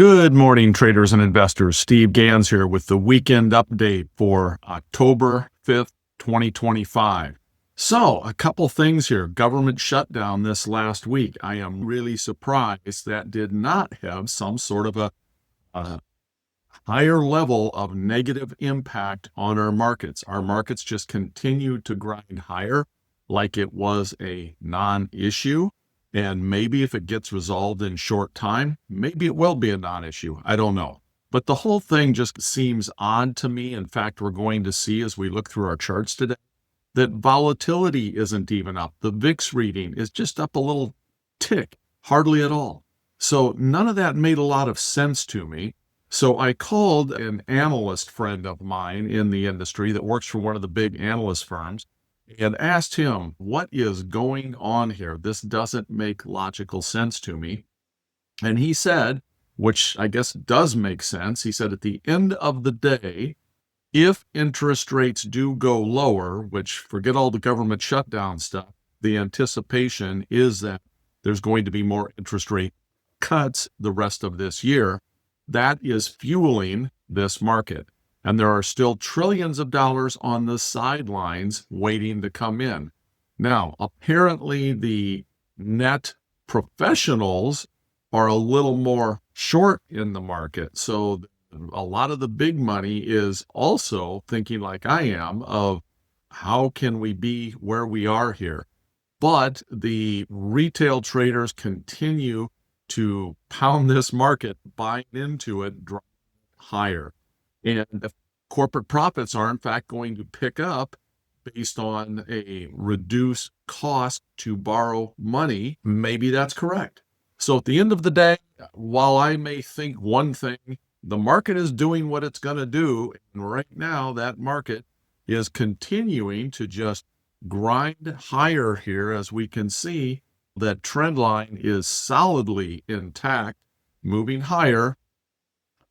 Good morning, traders and investors. Steve Gans here with the weekend update for October 5th, 2025. So, a couple things here. Government shutdown this last week. I am really surprised that did not have some sort of a higher level of negative impact on our markets. Our markets just continued to grind higher like it was a non-issue. And maybe if it gets resolved in short time, maybe it will be a non-issue. I don't know. But the whole thing just seems odd to me. In fact, we're going to see as we look through our charts today that volatility isn't even up. The VIX reading is just up a little tick, hardly at all. So none of that made a lot of sense to me. So I called an analyst friend of mine in the industry that works for one of the big analyst firms and asked him, what is going on here? This doesn't make logical sense to me. And he said, which I guess does make sense, he said at the end of the day, if interest rates do go lower, which forget all the government shutdown stuff, the anticipation is that there's going to be more interest rate cuts the rest of this year. That is fueling this market. And there are still trillions of dollars on the sidelines waiting to come in. Now, apparently the net professionals are a little more short in the market. So a lot of the big money is also thinking like I am of how can we be where we are here? But the retail traders continue to pound this market, buying into it, driving it higher. And if corporate profits are in fact going to pick up based on a reduced cost to borrow money, maybe that's correct. So at the end of the day, while I may think one thing, the market is doing what it's going to do. And right now, that market is continuing to just grind higher here. As we can see, that trend line is solidly intact, moving higher.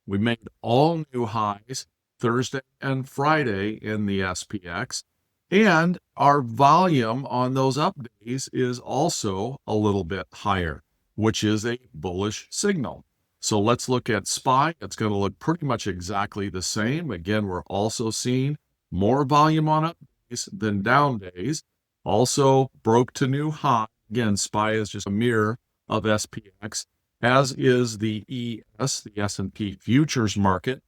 We made all new highs Thursday and Friday in the SPX, and our volume on those up days is also a little bit higher, which is a bullish signal. So let's look at SPY. It's going to look pretty much exactly the same. Again, we're also seeing more volume on up days than down days. Also broke to new high. Again, SPY is just a mirror of SPX, as is the ES, the S&P futures market.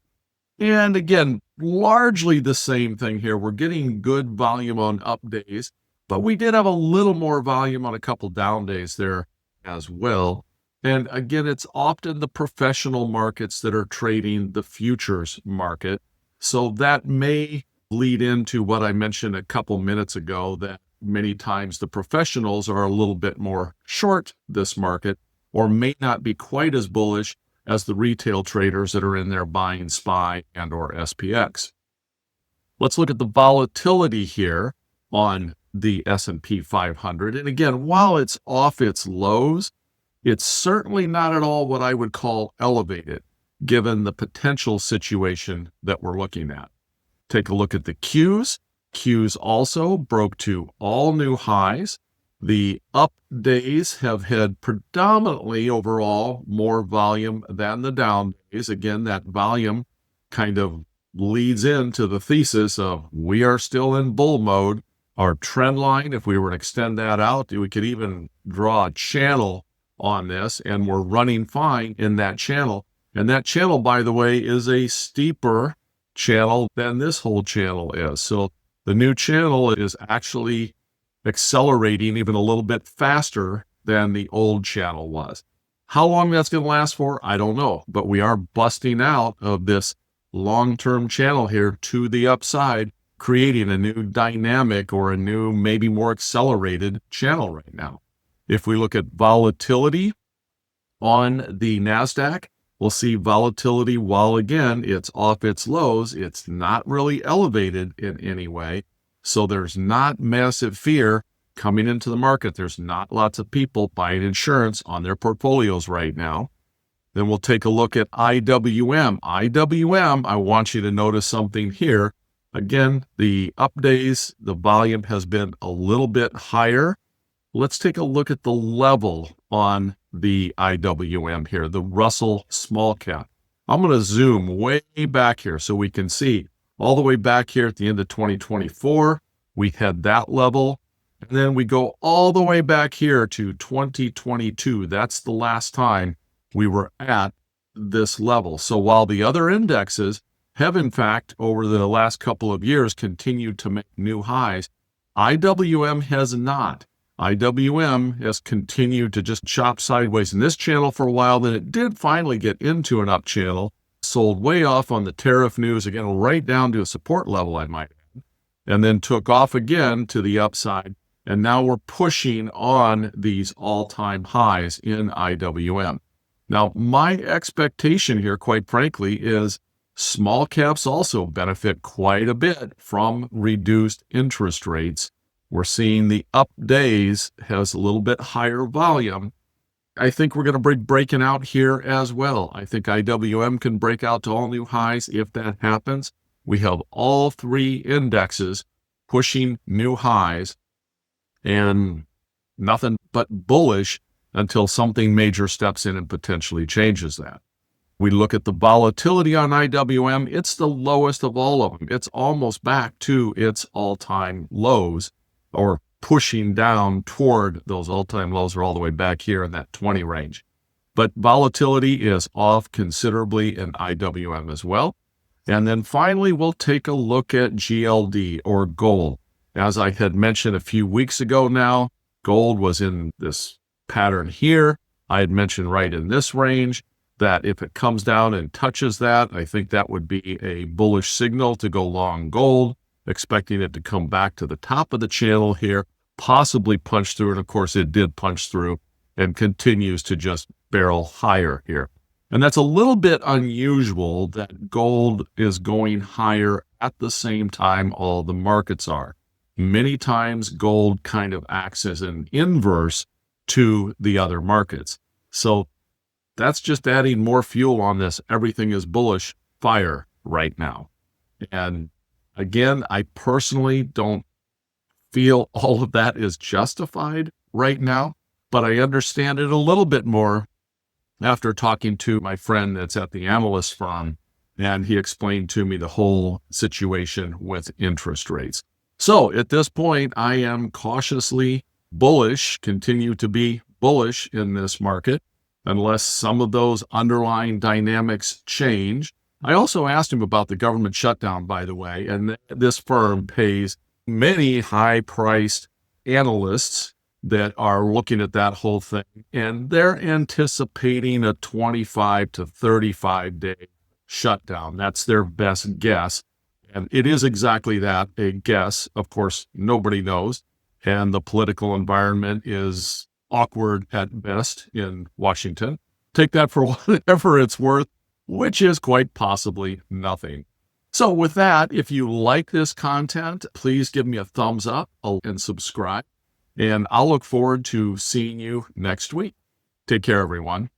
And again, largely the same thing here. We're getting good volume on up days, but we did have a little more volume on a couple down days there as well. And again, it's often the professional markets that are trading the futures market. So that may lead into what I mentioned a couple minutes ago, that many times the professionals are a little bit more short this market, or may not be quite as bullish as the retail traders that are in there buying SPY and or SPX. Let's look at the volatility here on the S&P 500. And again, while it's off its lows, it's certainly not at all what I would call elevated, given the potential situation that we're looking at. Take a look at the Qs. Qs also broke to all new highs. The up days have had predominantly overall more volume than the down days. Again, that volume kind of leads into the thesis of we are still in bull mode. Our trend line, if we were to extend that out, we could even draw a channel on this, and we're running fine in that channel. And that channel, by the way, is a steeper channel than this whole channel is. So the new channel is actually accelerating even a little bit faster than the old channel was. How long that's going to last for, I don't know, but we are busting out of this long-term channel here to the upside, creating a new dynamic or a new, maybe more accelerated channel right now. If we look at volatility on the NASDAQ, we'll see volatility, while again, it's off its lows, it's not really elevated in any way. So there's not massive fear coming into the market. There's not lots of people buying insurance on their portfolios right now. Then we'll take a look at IWM. IWM, I want you to notice something here. Again, the up days, the volume has been a little bit higher. Let's take a look at the level on the IWM here, the Russell Small Cap. I'm going to zoom way back here so we can see all the way back here at the end of 2024. We had that level. And then we go all the way back here to 2022. That's the last time we were at this level. So while the other indexes have, in fact, over the last couple of years, continued to make new highs, IWM has not. IWM has continued to just chop sideways in this channel for a while. Then it did finally get into an up channel, sold way off on the tariff news, again, right down to a support level, I might add, and then took off again to the upside. And now we're pushing on these all-time highs in IWM. Now, my expectation here, quite frankly, is small caps also benefit quite a bit from reduced interest rates. We're seeing the up days has a little bit higher volume. I think we're going to be breaking out here as well. I think IWM can break out to all new highs. If that happens, we have all three indexes pushing new highs and nothing but bullish until something major steps in and potentially changes that. We look at the volatility on IWM. It's the lowest of all of them. It's almost back to its all-time lows, or pushing down toward those all-time lows, are all the way back here in that 20 range. But volatility is off considerably in IWM as well. And then finally, we'll take a look at GLD, or gold. As I had mentioned a few weeks ago now, gold was in this pattern here. I had mentioned right in this range that if it comes down and touches that, I think that would be a bullish signal to go long gold, expecting it to come back to the top of the channel here, possibly punch through. And of course, it did punch through and continues to just barrel higher here. And that's a little bit unusual that gold is going higher at the same time all the markets are. Many times gold kind of acts as an inverse to the other markets. So that's just adding more fuel on this everything is bullish fire right now. And again, I personally don't feel all of that is justified right now, but I understand it a little bit more after talking to my friend that's at the analyst firm, and he explained to me the whole situation with interest rates. So at this point, I am cautiously bullish, continue to be bullish in this market, unless some of those underlying dynamics change. I also asked him about the government shutdown, by the way, and this firm pays many high-priced analysts that are looking at that whole thing, and they're anticipating a 25 to 35-day shutdown. That's their best guess. And it is exactly that, a guess. Of course, nobody knows. And the political environment is awkward at best in Washington. Take that for whatever it's worth, which is quite possibly nothing. So with that, if you like this content, please give me a thumbs up and subscribe. And I'll look forward to seeing you next week. Take care, everyone.